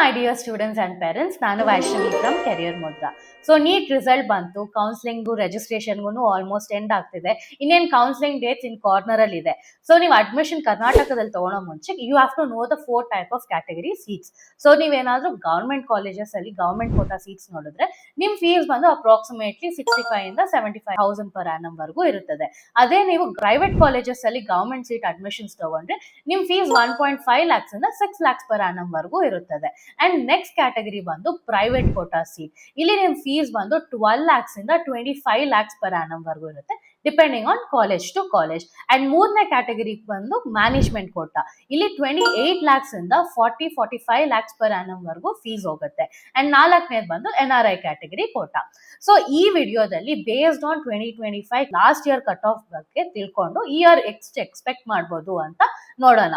my dear students and parents, ನಾನು Vaishnavi from career Mudra. So NEET result ಬಂತು, counselling ರಿಜಿಸ್ಟ್ರೇಷನ್ಗೂ almost end ಆಗ್ತಿದೆ. ಇನ್ನೇನು counselling dates ಇನ್ corner ಅಲ್ಲಿ ಇದೆ. ಸೊ ನೀವು ಅಡ್ಮಿಷನ್ ಕರ್ನಾಟಕದಲ್ಲಿ ತಗೊಳ್ಳೋ ಮುಂಚೆ you have to know the 4 type of category seats. So ನೀವೇನಾದ್ರೂ ಗವರ್ಮೆಂಟ್ ಕಾಲೇಜಸ್ ಅಲ್ಲಿ ಗವರ್ಮೆಂಟ್ ಕೋಟಾ ಸೀಟ್ಸ್ ನೋಡಿದ್ರೆ ನಿಮ್ ಫೀಸ್ ಬಂದು ಅಪ್ರಾಕ್ಸಿಮೇಟ್ಲಿ 65 ಇಂದ 75,000 ಪರ್ ಆನಮ್ ವರೆಗೂ ಇರುತ್ತದೆ. ಅದೇ ನೀವು ಪ್ರೈವೇಟ್ ಕಾಲೇಜಸ್ ಅಲ್ಲಿ ಗವರ್ಮೆಂಟ್ ಸೀಟ್ ಅಡ್ಮಿಷನ್ಸ್ ತಗೊಂಡ್ರೆ ನಿಮ್ ಫೀಸ್ 1.5 lakhs ಇಂದ 6 lakhs ಪರ್ ಆನಮ್ ವರೆಗೂ ಇರುತ್ತದೆ. ಅಂಡ್ ನೆಕ್ಸ್ಟ್ ಕ್ಯಾಟಗರಿ ಬಂದು ಪ್ರೈವೇಟ್ ಕೋಟಾ ಸೀಟ್. ಇಲ್ಲಿ ನಿಮ್ ಫೀಸ್ ಬಂದು 12 lakhs ಇಂದ 25 lakhs ಪರ್ ಆನಮ್ ವರೆಗೂ ಇರುತ್ತೆ, depending on college to college. And ಮೂರನೇ ಕ್ಯಾಟಗರಿ ಬಂದು ಮ್ಯಾನೇಜ್ಮೆಂಟ್ ಕೋಟಾ. ಇಲ್ಲಿ 28 lakhs ಇಂದ 45 lakhs ಪರ್ ಆನಮ್ ವರೆಗೂ ಫೀಸ್ ಹೋಗುತ್ತೆ. ಅಂಡ್ ನಾಲ್ಕನೇದು ಬಂದು NRI ಕ್ಯಾಟಗರಿ ಕೋಟಾ. ಸೊ ಈ ವಿಡಿಯೋದಲ್ಲಿ based on 2025 last year cut off ಬಗ್ಗೆ ತಿಳ್ಕೊಂಡು ಈ ಇಯರ್ ಎಕ್ಸ್ಪೆಕ್ಟ್ ಮಾಡ್ಬೋದು ಅಂತ ನೋಡೋಣ.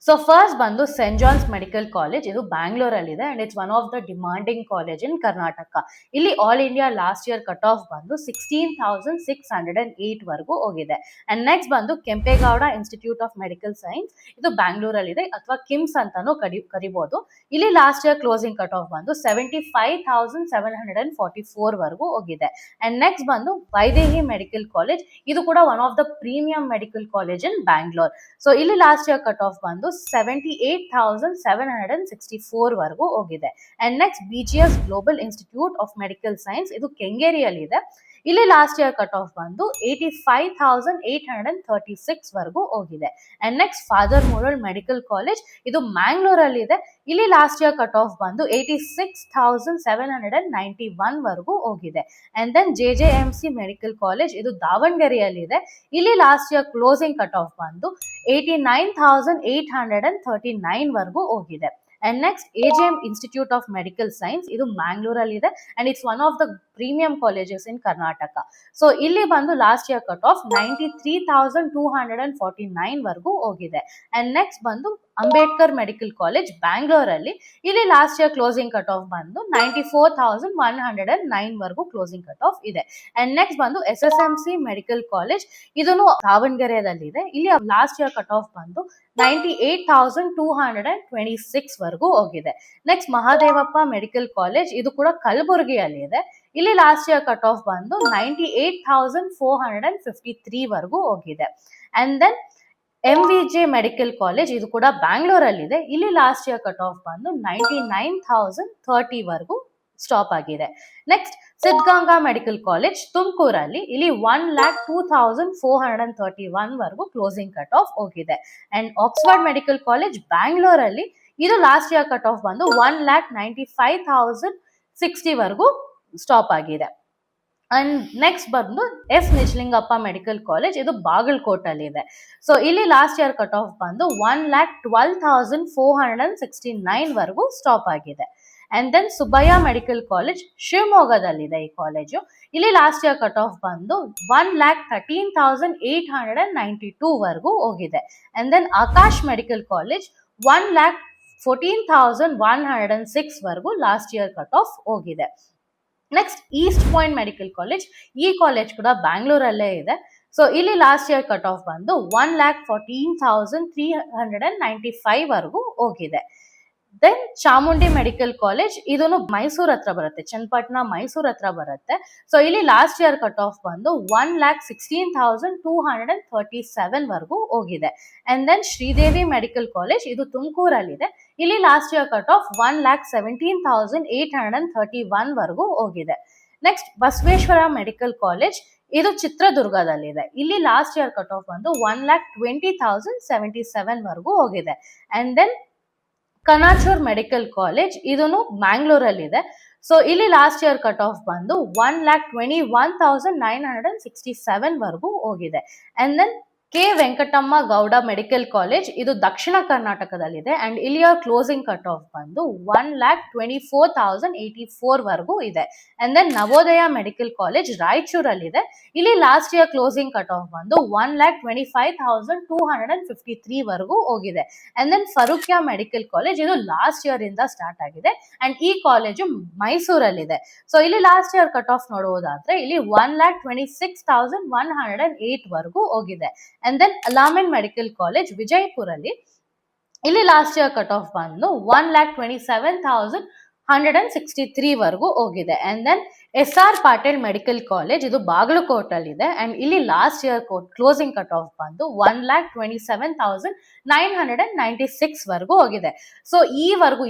ಸೊ ಫಸ್ಟ್ ಬಂದು ಸೆಂಟ್ ಜಾನ್ಸ್ ಮೆಡಿಕಲ್ ಕಾಲೇಜ್. ಇದು ಬ್ಯಾಂಗ್ಳೂರಲ್ಲಿದೆ and it's one of the demanding college in Karnataka. ಇಲ್ಲಿ all India last year cut off ಬಂದು 16,608 ವರೆಗೂ ಹೋಗಿದೆ. ಅಂಡ್ ನೆಕ್ಸ್ಟ್ ಬಂದು Kempegowda institute of medical science. ಇದು ಬ್ಯಾಂಗ್ಳೂರಲ್ಲಿದೆ ಅಥವಾ ಕಿಮ್ಸ್ ಅಂತಾನು ಕರಿಬಹುದು. ಇಲ್ಲಿ last year closing cut off ಬಂದು 75,744 ವರೆಗೂ ಹೋಗಿದೆ. ಅಂಡ್ ನೆಕ್ಸ್ಟ್ ಬಂದು ವೈದೇಹಿ ಮೆಡಿಕಲ್ ಕಾಲೇಜ್. ಇದು ಕೂಡ one of the premium medical college in Bangalore. So ಇಲ್ಲಿ ಲಾಸ್ಟ್ ಇಯರ್ ಕಟ್ ಆಫ್ ಬಂದು 78,764 ವರೆಗೂ ಹೋಗಿದೆ. And next BGS global institute of medical science. ಇದು ಕೆಂಗೇರಿಯಲ್ಲಿ ಇದೆ. ಇಲ್ಲಿ ಲಾಸ್ಟ್ ಇಯರ್ ಕಟ್ ಆಫ್ ಬಂದು 85,836 ವರೆಗೂ ಹೋಗಿದೆ. And next father Muller medical college. ಇದು ಮ್ಯಾಂಗ್ಳೂರಲ್ಲಿ ಇದೆ. ಇಲ್ಲಿ ಲಾಸ್ಟ್ ಇಯರ್ ಕಟ್ ಆಫ್ ಬಂದು 86,791 ವರೆಗೂ ಹೋಗಿದೆ. And then JJMC medical college. ಇದು ದಾವಣಗೆರೆಯಲ್ಲಿ ಇದೆ. ಇಲ್ಲಿ last year closing cut off ಬಂದು 89,839 ವರೆಗೂ ಹೋಗಿದೆ. And next AJM institute of medical science. ಇದು ಮ್ಯಾಂಗ್ಳೂರಲ್ಲಿ ಇದೆ and it's one of the premium colleges in Karnataka. So ಇಲ್ಲಿ ಬಂದು ಲಾಸ್ಟ್ ಇಯರ್ ಕಟ್ ಆಫ್ 93,249 ವರೆಗೂ ಹೋಗಿದೆ. ಅಂಡ್ ನೆಕ್ಸ್ಟ್ ಬಂದು ಅಂಬೇಡ್ಕರ್ ಮೆಡಿಕಲ್ ಕಾಲೇಜ್ ಬ್ಯಾಂಗ್ಳೂರಲ್ಲಿ. ಇಲ್ಲಿ last year closing cut off ಬಂದು 94,109 ವರೆಗೂ ಕ್ಲೋಸಿಂಗ್ ಕಟ್ ಆಫ್ ಇದೆ. ಅಂಡ್ ನೆಕ್ಸ್ಟ್ ಬಂದು SSMC ಮೆಡಿಕಲ್ ಕಾಲೇಜ್. ಇದನ್ನು ದಾವಣಗೆರೆಯಲ್ಲಿದೆ. ಇಲ್ಲಿ ಲಾಸ್ಟ್ ಇಯರ್ ಕಟ್ ಆಫ್ ಬಂದು 98,226 ವರೆಗೂ ಹೋಗಿದೆ. Next Mahadevappa medical college. ಇದು ಕೂಡ ಕಲಬುರಗಿಯಲ್ಲಿ ಇದೆ. ಇಲ್ಲಿ ಲಾಸ್ಟ್ ಇಯರ್ ಕಟ್ ಆಫ್ ಬಂದು 98,453 ವರೆಗೂ ಹೋಗಿದೆ. And then MVJ medical college. ಇದು ಕೂಡ ಬ್ಯಾಂಗ್ಳೂರಲ್ಲಿದೆ. ಇಲ್ಲಿ ಲಾಸ್ಟ್ ಇಯರ್ ಕಟ್ ಆಫ್ ಬಂದು 99,030 ವರೆಗೂ ಸ್ಟಾಪ್ ಆಗಿದೆ. ನೆಕ್ಸ್ಟ್ ಸಿದ್ಧಗಂಗಾ ಮೆಡಿಕಲ್ ಕಾಲೇಜ್ ತುಮಕೂರಲ್ಲಿ. ಇಲ್ಲಿ 1,02,431 ವರೆಗೂ ಕ್ಲೋಸಿಂಗ್ ಕಟ್ ಆಫ್ ಹೋಗಿದೆ. ಅಂಡ್ ಆಕ್ಸ್ಫರ್ಡ್ ಮೆಡಿಕಲ್ ಕಾಲೇಜ್ ಬ್ಯಾಂಗ್ಳೂರಲ್ಲಿ. ಇದು ಲಾಸ್ಟ್ ಇಯರ್ ಕಟ್ ಆಫ್ ಬಂದು 1,95,060 ವರೆಗೂ ಸ್ಟಾಪ್ ಆಗಿದೆ. ಅಂಡ್ ನೆಕ್ಸ್ಟ್ ಬಂದು S ನಿಜಲಿಂಗಪ್ಪ ಮೆಡಿಕಲ್ ಕಾಲೇಜ್. ಇದು ಬಾಗಲಕೋಟಲ್ಲಿ ಇದೆ. ಸೊ ಇಲ್ಲಿ ಲಾಸ್ಟ್ ಇಯರ್ ಕಟ್ ಆಫ್ ಬಂದು 1,12,469 ವರೆಗೂ ಸ್ಟಾಪ್ ಆಗಿದೆ. And then Subbaiah medical college ಶಿವಮೊಗ್ಗದಲ್ಲಿದೆ ಈ ಕಾಲೇಜು. ಇಲ್ಲಿ ಲಾಸ್ಟ್ ಇಯರ್ ಕಟ್ ಆಫ್ ಬಂದು 1,13,892 ವರೆಗೂ ಹೋಗಿದೆ. And then Akash medical college 1,14,106 ವರೆಗೂ ಲಾಸ್ಟ್ ಇಯರ್ ಕಟ್ ಆಫ್ ಹೋಗಿದೆ. Next East Point medical college. ಈ ಕಾಲೇಜ್ ಕೂಡ ಬ್ಯಾಂಗ್ಳೂರಲ್ಲೇ ಇದೆ. ಸೊ ಇಲ್ಲಿ ಲಾಸ್ಟ್ ಇಯರ್ ಕಟ್ ಆಫ್ ಬಂದು 1,14,395 ವರೆಗೂ ಹೋಗಿದೆ. Then Chamundi medical college. ಇದನ್ನು ಮೈಸೂರ್ ಹತ್ರ ಬರುತ್ತೆ, ಚನ್ನಪಟ್ಟಣ ಮೈಸೂರ್ ಹತ್ರ ಬರುತ್ತೆ. ಸೊ ಇಲ್ಲಿ ಲಾಸ್ಟ್ ಇಯರ್ ಕಟ್ ಆಫ್ ಬಂದು 1,16,237 ವರೆಗೂ ಹೋಗಿದೆ. And then Sridevi medical college. ಇದು ತುಮಕೂರಲ್ಲಿದೆ. ಇಲ್ಲಿ ಲಾಸ್ಟ್ ಇಯರ್ ಕಟ್ ಆಫ್ 1,17,831 ವರೆಗೂ ಹೋಗಿದೆ. Next Basaveshwara medical college. ಇದು ಚಿತ್ರದುರ್ಗದಲ್ಲಿದೆ. ಇಲ್ಲಿ ಲಾಸ್ಟ್ ಇಯರ್ ಕಟ್ ಆಫ್ ಬಂದು 1,20,077 ವರೆಗೂ ಹೋಗಿದೆ. And then Kanachur medical college. ಇದನ್ನು ಮ್ಯಾಂಗ್ಳೂರಲ್ಲಿದೆ. ಸೊ ಇಲ್ಲಿ ಲಾಸ್ಟ್ ಇಯರ್ ಕಟ್ ಆಫ್ ಬಂದು 1,21,967 ವರೆಗೂ ಹೋಗಿದೆ. And then K Venkatamma Gowda medical college ಇದು ದಕ್ಷಿಣ ಕರ್ನಾಟಕದಲ್ಲಿದೆ ಅಂಡ್ ಇಲ್ಲಿಯ ಕ್ಲೋಸಿಂಗ್ ಕಟ್ ಆಫ್ ಬಂದು 1,24,084 ವರೆಗೂ ಇದೆ. And then Navodaya medical college ರಾಯಚೂರಲ್ಲಿದೆ. ಇಲ್ಲಿ last year closing cut off ಬಂದು 1,25,253 ವರೆಗೂ ಹೋಗಿದೆ. And then Farooqia medical college ಇದು ಲಾಸ್ಟ್ ಇಯರ್ ಇಂದ ಸ್ಟಾರ್ಟ್ ಆಗಿದೆ ಅಂಡ್ ಈ ಕಾಲೇಜು ಮೈಸೂರಲ್ಲಿದೆ. ಸೊ ಇಲ್ಲಿ ಲಾಸ್ಟ್ ಇಯರ್ ಕಟ್ ಆಫ್ ನೋಡುವುದಾದ್ರೆ ಇಲ್ಲಿ 1,26,108 ವರೆಗೂ ಹೋಗಿದೆ. And then Al Ameen medical college ವಿಜಯಪುರಲ್ಲಿ ಇಲ್ಲಿ ಲಾಸ್ಟ್ ಇಯರ್ ಕಟ್ ಆಫ್ ಬಂದು 1,27,163 ವರೆಗೂ ಹೋಗಿದೆ. And then SR Patil medical college ಇದು ಬಾಗಲಕೋಟಲ್ಲಿದೆ ಅಂಡ್ ಇಲ್ಲಿ last year closing cut off ಬಂದು 1,27,996 ವರೆಗೂ ಹೋಗಿದೆ. ಸೊ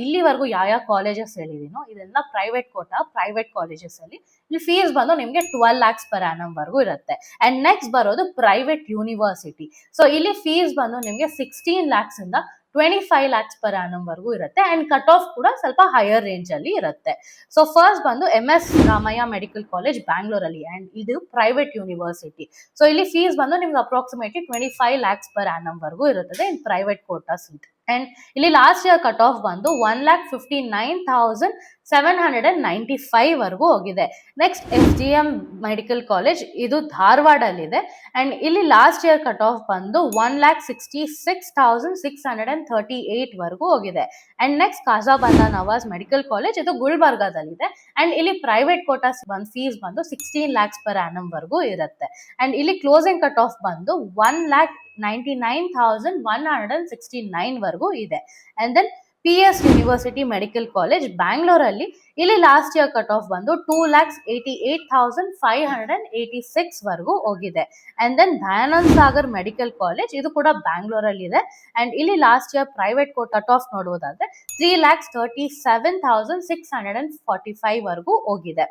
ಇಲ್ಲಿವರೆಗೂ ಯಾವ ಕಾಲೇಜಸ್ ಹೇಳಿದೀನೋ ಇದೆಲ್ಲ ಪ್ರೈವೇಟ್ ಪ್ರೈವೇಟ್ ಕಾಲೇಜಸ್ ಅಲ್ಲಿ ಇಲ್ಲಿ ಫೀಸ್ ಬಂದು ನಿಮ್ಗೆ 12 lakhs per annum ವರೆಗೂ ಇರುತ್ತೆ. ಅಂಡ್ ನೆಕ್ಸ್ಟ್ ಬರೋದು ಪ್ರೈವೇಟ್ ಯೂನಿವರ್ಸಿಟಿ. ಸೊ ಇಲ್ಲಿ ಫೀಸ್ ಬಂದು ನಿಮ್ಗೆ 16 lakhs ಇಂದ 25 lakhs per annum ವರೆಗೂ ಇರುತ್ತೆ ಅಂಡ್ ಕಟ್ ಆಫ್ ಕೂಡ ಸ್ವಲ್ಪ ಹೈಯರ್ ರೇಂಜ್ ಅಲ್ಲಿ ಇರುತ್ತೆ. ಸೊ ಫಸ್ಟ್ ಬಂದು MS ರಾಮಯ್ಯ ಮೆಡಿಕಲ್ ಕಾಲೇಜ್ ಬ್ಯಾಂಗ್ಳೂರಲ್ಲಿ ಅಂಡ್ ಇದು ಪ್ರೈವೇಟ್ ಯೂನಿವರ್ಸಿಟಿ. ಸೊ ಇಲ್ಲಿ ಫೀಸ್ ಬಂದು ನಿಮ್ಗೆ ಅಪ್ರಾಕ್ಸಿಮೇಟ್ಲಿ 25 lakhs per annum ವರೆಗೂ ಇರುತ್ತದೆ in private quota seat. And ಇಲ್ಲಿ ಲಾಸ್ಟ್ ಇಯರ್ ಕಟ್ ಆಫ್ ಬಂದು 1,59,795 ವರೆಗೂ ಹೋಗಿದೆ. ನೆಕ್ಸ್ಟ್ SGM ಮೆಡಿಕಲ್ ಕಾಲೇಜ್ ಇದು ಧಾರವಾಡಲ್ಲಿದೆ ಅಂಡ್ ಇಲ್ಲಿ ಲಾಸ್ಟ್ ಇಯರ್ ಕಟ್ ಆಫ್ ಬಂದು 1,66,638 ವರೆಗೂ ಹೋಗಿದೆ. And next Khajabanda Nawaz medical college ಇದು ಗುಲ್ಬರ್ಗಾದಲ್ಲಿದೆ ಅಂಡ್ ಇಲ್ಲಿ ಪ್ರೈವೇಟ್ ಕೋಟಾ ಫೀಸ್ ಬಂದು 16 lakhs per annum ವರೆಗೂ ಇರುತ್ತೆ. ಅಂಡ್ ಇಲ್ಲಿ ಕ್ಲೋಸಿಂಗ್ ಕಟ್ ಆಫ್ ಬಂದು 1,99,169 ವರೆಗೂ ಇದೆ. And then PS university medical college ಬ್ಯಾಂಗ್ಳೂರಲ್ಲಿ ಇಲ್ಲಿ ಲಾಸ್ಟ್ ಇಯರ್ ಕಟ್ ಆಫ್ ಬಂದು 2,88,586 ವರೆಗೂ ಹೋಗಿದೆ. And then Dayanand Sagar medical college ಇದು ಕೂಡ ಬ್ಯಾಂಗ್ಳೂರಲ್ಲಿ ಇದೆ ಅಂಡ್ ಇಲ್ಲಿ last year private cut off ನೋಡುವುದಾದ್ರೆ 3,37,645 ವರೆಗೂ ಹೋಗಿದೆ.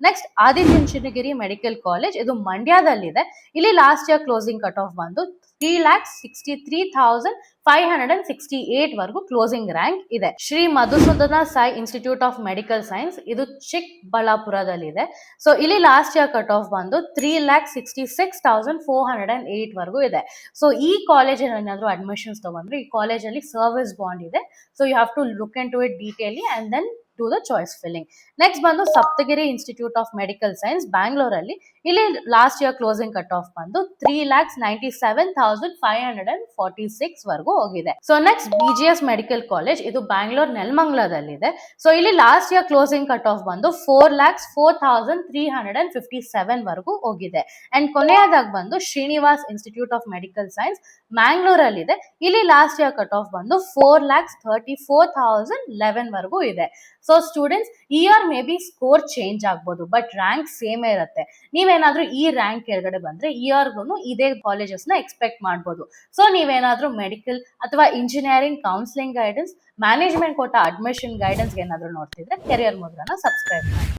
ನೆಕ್ಸ್ಟ್ ಆದಿಚುಂಚನಗಿರಿ ಮೆಡಿಕಲ್ ಕಾಲೇಜ್ ಇದು ಮಂಡ್ಯದಲ್ಲಿದೆ. ಇಲ್ಲಿ last year closing cut off ಬಂದು 3,63,568 ವರೆಗೂ ಕ್ಲೋಸಿಂಗ್ ರ್ಯಾಂಕ್ ಇದೆ. Shri Madhusudana Sai institute of medical science ಇದು ಚಿಕ್ಕಬಳ್ಳಾಪುರದಲ್ಲಿದೆ. ಸೊ ಇಲ್ಲಿ ಲಾಸ್ಟ್ ಇಯರ್ ಕಟ್ ಆಫ್ ಬಂದು 3,66,408 ವರೆಗೂ ಇದೆ. ಸೊ ಈ ಕಾಲೇಜಲ್ಲಿ ಏನಾದ್ರು ಅಡ್ಮಿಷನ್ಸ್ ತಗೊಂಡ್ರೆ ಈ ಕಾಲೇಜಲ್ಲಿ ಸರ್ವಿಸ್ ಬಾಂಡ್ ಇದೆ. So you have to look into it ಡೀಟೇಲಿ and then do the choice filling. Next ಬಂದು Saptagiri institute of medical science ಬ್ಯಾಂಗ್ಳೂರಲ್ಲಿ ಇಲ್ಲಿ last year closing cut off ಬಂದು 3,97,546 ವರೆಗೂ ಹೋಗಿದೆ. So next BGS medical college ಇದು ಬ್ಯಾಂಗ್ಳೂರ್ ನೆಲಮಂಗಲದಲ್ಲಿದೆ. ಸೊ ಇಲ್ಲಿ last year closing cut off ಬಂದು 4,04,357 ವರೆಗೂ ಹೋಗಿದೆ. ಅಂಡ್ ಕೊನೆಯದಾಗಿ ಬಂದು Srinivas institute of medical science ಮ್ಯಾಂಗ್ಳೂರಲ್ಲಿದೆ. ಇಲ್ಲಿ ಲಾಸ್ಟ್ ಇಯರ್ ಕಟ್ ಆಫ್ ಬಂದು 4,34,011 ವರೆಗೂ ಇದೆ. ಸೊ ಸ್ಟೂಡೆಂಟ್ಸ್ ಈ year may be score change ಆಗ್ಬೋದು ಬಟ್ ರ್ಯಾಂಕ್ ಸೇಮ್ ಇರುತ್ತೆ. ನೀವೇನಾದ್ರೂ ಈ ರ್ಯಾಂಕ್ ಕೆಳಗಡೆ ಬಂದ್ರೆ ಈ ಇಯರ್ಗೂ ಇದೇ ಕಾಲೇಜಸ್ ನ ಎಕ್ಸ್ಪೆಕ್ಟ್ ಮಾಡ್ಬೋದು. ಸೊ ನೀವೇನಾದ್ರೂ ಮೆಡಿಕಲ್ ಅಥವಾ engineering counselling guidance management quota admission guidance ಏನಾದ್ರೂ ನೋಡ್ತಿದ್ರೆ ಕೆರಿಯರ್ ಮುದ್ರಾನ ಸಬ್ಸ್ಕ್ರೈಬ್ ಮಾಡಿ.